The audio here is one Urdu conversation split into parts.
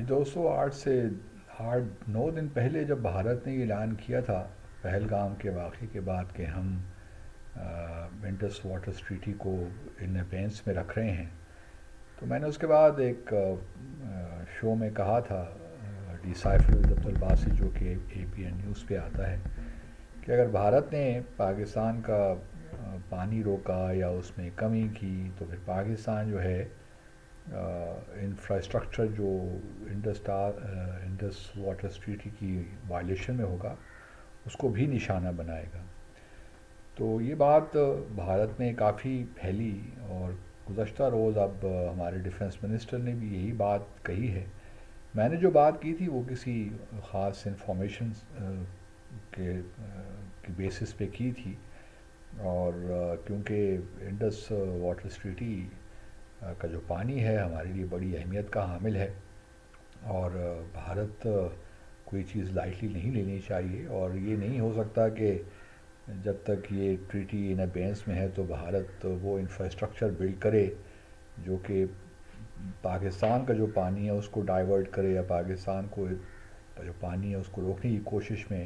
جی دوستو، 9 دن پہلے جب بھارت نے یہ اعلان کیا تھا پہلگام کے واقعے کے بعد کہ ہم انڈس واٹر ٹریٹی کو ان ابینس میں رکھ رہے ہیں، تو میں نے اس کے بعد ایک شو میں کہا تھا، ڈی سائفر ود عبد الباسی، جو کہ اے پی این نیوز پہ آتا ہے، کہ اگر بھارت نے پاکستان کا پانی روکا یا اس میں کمی کی تو پھر پاکستان جو ہے انفراسٹرکچر جو انڈس واٹر ٹریٹی کی وائلیشن میں ہوگا اس کو بھی نشانہ بنائے گا۔ تو یہ بات بھارت میں کافی پھیلی، اور گزشتہ روز اب ہمارے ڈیفنس منسٹر نے بھی یہی بات کہی ہے۔ میں نے جو بات کی تھی وہ کسی خاص انفارمیشن کے کی بیسس پہ کی تھی، اور کیونکہ انڈس واٹر ٹریٹی کا جو پانی ہے ہمارے لیے بڑی اہمیت کا حامل ہے، اور بھارت کوئی چیز لائٹلی نہیں لینی چاہیے، اور یہ نہیں ہو سکتا کہ جب تک یہ ٹریٹی ان ابینس میں ہے تو بھارت وہ انفراسٹرکچر بلڈ کرے جو کہ پاکستان کا جو پانی ہے اس کو ڈائیورٹ کرے، یا پاکستان کو جو پانی ہے اس کو روکنے کی کوشش میں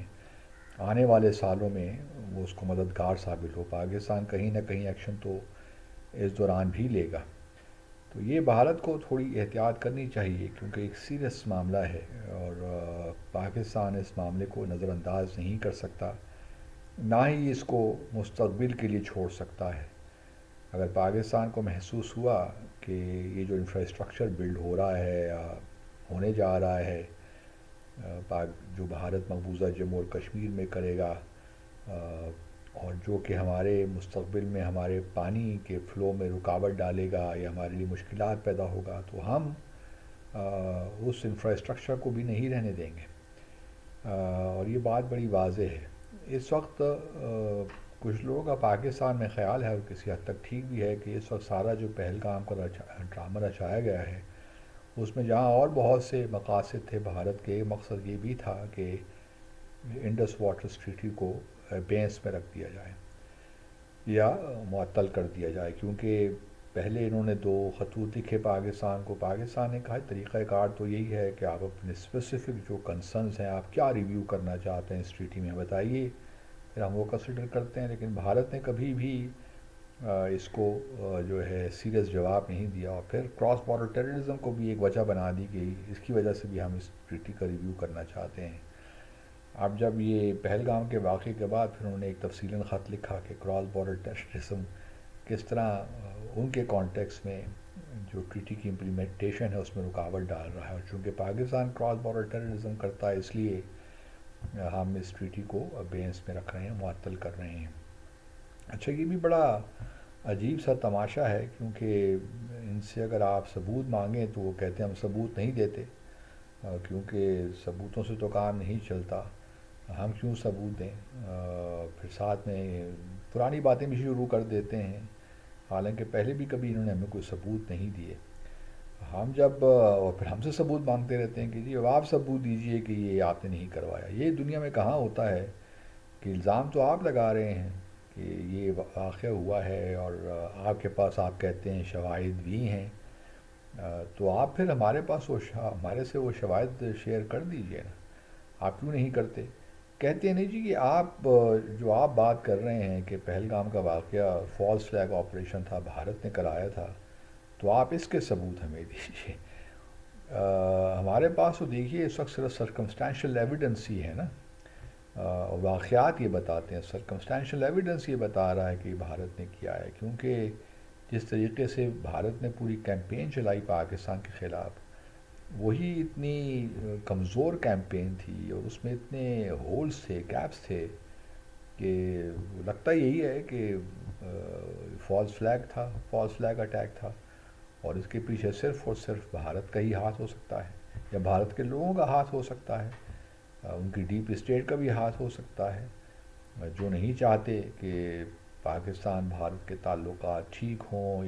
آنے والے سالوں میں وہ اس کو مددگار ثابت ہو۔ پاکستان کہیں نہ کہیں ایکشن تو اس دوران بھی لے گا۔ تو یہ بھارت کو تھوڑی احتیاط کرنی چاہیے، کیونکہ ایک سیریس معاملہ ہے، اور پاکستان اس معاملے کو نظر انداز نہیں کر سکتا، نہ ہی اس کو مستقبل کے لیے چھوڑ سکتا ہے۔ اگر پاکستان کو محسوس ہوا کہ یہ جو انفراسٹرکچر بلڈ ہو رہا ہے یا ہونے جا رہا ہے، جو بھارت مقبوضہ جموں اور کشمیر میں کرے گا، اور جو کہ ہمارے مستقبل میں ہمارے پانی کے فلو میں رکاوٹ ڈالے گا یا ہمارے لیے مشکلات پیدا ہوگا، تو ہم اس انفراسٹرکچر کو بھی نہیں رہنے دیں گے۔ اور یہ بات بڑی واضح ہے۔ اس وقت کچھ لوگوں کا پاکستان میں خیال ہے، اور کسی حد تک ٹھیک بھی ہے، کہ اس وقت سارا جو پہلگام کا ڈرامہ رچایا گیا ہے اس میں جہاں اور بہت سے مقاصد تھے بھارت کے، مقصد یہ بھی تھا کہ انڈس واٹر ٹریٹی کو بینس میں رکھ دیا جائے یا معطل کر دیا جائے، کیونکہ پہلے انہوں نے 2 خطوط لکھے پاکستان کو۔ پاکستان نے کہا طریقہ کار تو یہی ہے کہ آپ اپنے اسپیسیفک جو کنسرنز ہیں، آپ کیا ریویو کرنا چاہتے ہیں اس ٹریٹی میں بتائیے، پھر ہم وہ کنسیڈر کرتے ہیں۔ لیکن بھارت نے کبھی بھی اس کو جو ہے سیریس جواب نہیں دیا، اور پھر کراس بارڈر ٹیررزم کو بھی ایک وجہ بنا دی گئی، اس کی وجہ سے بھی ہم اس ٹریٹی کا ریویو کرنا چاہتے ہیں۔ اب جب یہ پہلگام کے واقعے کے بعد پھر انہوں نے ایک تفصیلاً خط لکھا کہ کراس بارڈر ٹیررزم کس طرح ان کے کانٹیکس میں جو ٹریٹی کی امپلیمنٹیشن ہے اس میں رکاوٹ ڈال رہا ہے، اور چونکہ پاکستان کراس بارڈر ٹیررزم کرتا ہے اس لیے ہم اس ٹریٹی کو بینس میں رکھ رہے ہیں، معطل کر رہے ہیں۔ اچھا، یہ بھی بڑا عجیب سا تماشا ہے، کیونکہ ان سے اگر آپ ثبوت مانگیں تو وہ کہتے ہیں ہم ثبوت نہیں دیتے، کیونکہ ثبوتوں سے تو کام نہیں چلتا، ہم کیوں ثبوت دیں۔ پھر ساتھ میں پرانی باتیں بھی شروع کر دیتے ہیں، حالانکہ پہلے بھی کبھی انہوں نے ہمیں کوئی ثبوت نہیں دیے۔ ہم جب اور پھر ہم سے ثبوت مانگتے رہتے ہیں کہ جی اب آپ ثبوت دیجئے کہ یہ آپ نے نہیں کروایا۔ یہ دنیا میں کہاں ہوتا ہے کہ الزام تو آپ لگا رہے ہیں کہ یہ واقعہ ہوا ہے، اور آپ کے پاس آپ کہتے ہیں شواہد بھی ہیں، تو آپ پھر ہمارے سے وہ شواہد شیئر کر دیجئے نا، آپ کیوں نہیں کرتے؟ کہتے ہیں نہیں جی کہ جو آپ بات کر رہے ہیں کہ پہلگام کا واقعہ فالس فلیگ آپریشن تھا، بھارت نے کرایا تھا، تو آپ اس کے ثبوت ہمیں دیجیے۔ ہمارے پاس تو دیکھیے اس وقت صرف سرکمسٹانشل ایویڈنس ہی ہے نا، واقعات یہ بتاتے ہیں، سرکمسٹانشل ایویڈنس یہ بتا رہا ہے کہ بھارت نے کیا ہے، کیونکہ جس طریقے سے بھارت نے پوری کیمپین چلائی پاکستان کے خلاف، وہی اتنی کمزور کیمپین تھی، اور اس میں اتنے ہولز تھے، گیپس تھے، کہ لگتا یہی ہے کہ فالس فلیگ اٹیک تھا، اور اس کے پیچھے صرف اور صرف بھارت کا ہی ہاتھ ہو سکتا ہے، یا بھارت کے لوگوں کا ہاتھ ہو سکتا ہے، ان کی ڈیپ اسٹیٹ کا بھی ہاتھ ہو سکتا ہے، جو نہیں چاہتے کہ پاکستان بھارت کے تعلقات ٹھیک ہوں،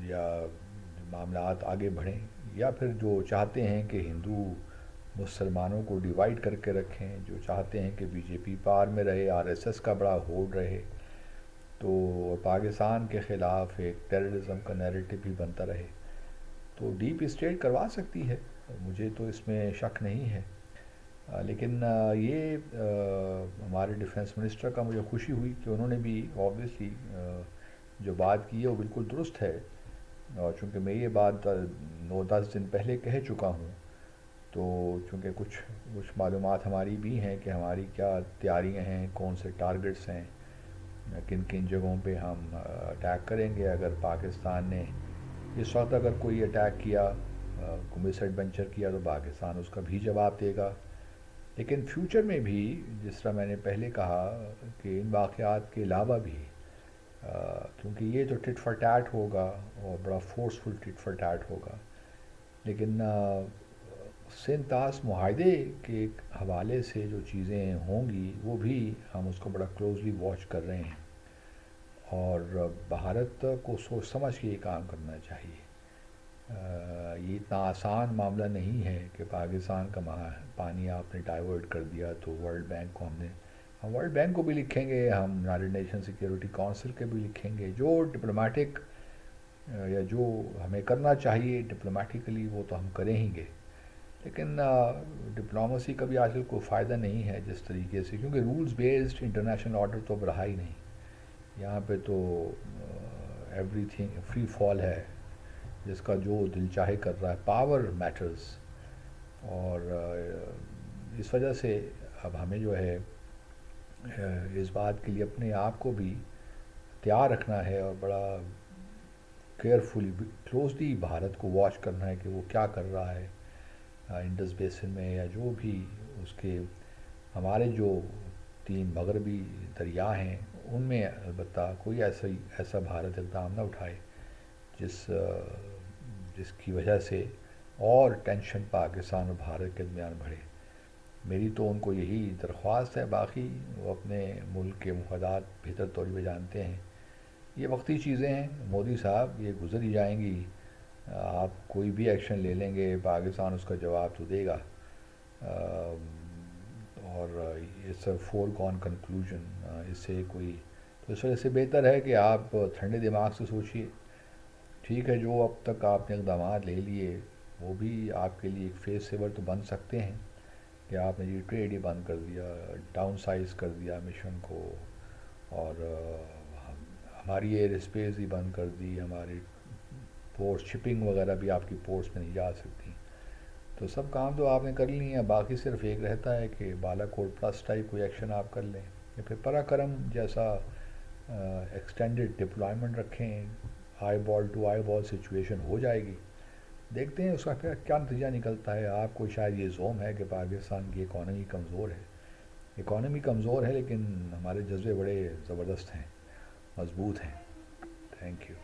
یا معاملات آگے بڑھیں، یا پھر جو چاہتے ہیں کہ ہندو مسلمانوں کو ڈیوائیڈ کر کے رکھیں، جو چاہتے ہیں کہ بی جے پی پار میں رہے، آر ایس ایس کا بڑا ہولڈ رہے، تو پاکستان کے خلاف ایک ٹیررزم کا نیریٹو بھی بنتا رہے۔ تو ڈیپ اسٹیٹ کروا سکتی ہے، مجھے تو اس میں شک نہیں ہے، لیکن یہ ہمارے ڈیفنس منسٹر کا مجھے خوشی ہوئی کہ انہوں نے بھی آبویسلی جو بات کی ہے وہ بالکل درست ہے، اور چونکہ میں یہ بات 9-10 دن پہلے کہہ چکا ہوں، تو چونکہ کچھ معلومات ہماری بھی ہیں کہ ہماری کیا تیاریاں ہیں، کون سے ٹارگٹس ہیں، کن کن جگہوں پہ ہم اٹیک کریں گے اگر پاکستان نے اس وقت اگر کوئی اٹیک کیا، کوئی مس ایڈونچر کیا، تو پاکستان اس کا بھی جواب دے گا، لیکن فیوچر میں بھی جس طرح میں نے پہلے کہا کہ ان واقعات کے علاوہ بھی، کیونکہ یہ تو ٹٹ فار ٹیٹ ہوگا اور بڑا فورسفل ٹٹ فار ٹیٹ ہوگا، لیکن سنتاس معاہدے کے حوالے سے جو چیزیں ہوں گی وہ بھی ہم اس کو بڑا کلوزلی واچ کر رہے ہیں، اور بھارت کو سوچ سمجھ کے یہ کام کرنا چاہیے۔ یہ اتنا آسان معاملہ نہیں ہے کہ پاکستان کا پانی آپ نے ڈائیورٹ کر دیا تو ہم ورلڈ بینک کو بھی لکھیں گے، ہم یونائیٹڈ نیشن سیکیورٹی کونسل کے بھی لکھیں گے، جو ڈپلومیٹک یا جو ہمیں کرنا چاہیے ڈپلومیٹکلی وہ تو ہم کریں ہی گے، لیکن ڈپلومیسی کا بھی آج کل کوئی فائدہ نہیں ہے جس طریقے سے، کیونکہ رولز بیسڈ انٹرنیشنل آرڈر تو اب رہا ہی نہیں، یہاں پہ تو ایوری تھنگ فری فال ہے، جس کا جو دل چاہے کر رہا ہے، پاور میٹرز، اور اس وجہ سے اب ہمیں جو ہے اس بات کے لیے اپنے آپ کو بھی تیار رکھنا ہے، اور بڑا کیئرفلی کلوزلی بھارت کو واچ کرنا ہے کہ وہ کیا کر رہا ہے انڈس بیسن میں، یا جو بھی اس کے ہمارے جو 3 مغربی دریا ہیں ان میں، البتہ کوئی ایسا بھارت اقدام نہ اٹھائے جس کی وجہ سے اور ٹینشن پاکستان اور بھارت کے درمیان بڑھے۔ میری تو ان کو یہی درخواست ہے، باقی وہ اپنے ملک کے مفادات بہتر طور پہ جانتے ہیں، یہ وقتی چیزیں ہیں مودی صاحب، یہ گزر ہی جائیں گی، آپ کوئی بھی ایکشن لے لیں گے پاکستان اس کا جواب تو دے گا، اور it's a foregone conclusion, اس سے کوئی، تو اس وجہ سے بہتر ہے کہ آپ ٹھنڈے دماغ سے سوچیے، ٹھیک ہے جو اب تک آپ نے اقدامات لے لیے وہ بھی آپ کے لیے ایک فیس سیور تو بن سکتے ہیں، کہ آپ نے یہ ٹریڈ ہی بند کر دیا، ڈاؤن سائز کر دیا مشن کو، اور ہماری ایئر اسپیس ہی بند کر دی، ہماری پورٹ شپنگ وغیرہ بھی آپ کی پورٹس میں نہیں جا سکتی، تو سب کام تو آپ نے کر لی ہیں، باقی صرف ایک رہتا ہے کہ بالا کوٹ پلس ٹائپ کوئی ایکشن آپ کر لیں، یا پھر پرا کرم جیسا ایکسٹینڈڈ ڈپلائمنٹ رکھیں، آئی بال ٹو آئی بال سچویشن ہو جائے گی، دیکھتے ہیں اس کا کیا نتیجہ نکلتا ہے۔ آپ کو شاید یہ زوم ہے کہ پاکستان کی اکانومی کمزور ہے، اکانومی کمزور ہے لیکن ہمارے جذبے بڑے زبردست ہیں، مضبوط ہیں۔ Thank you.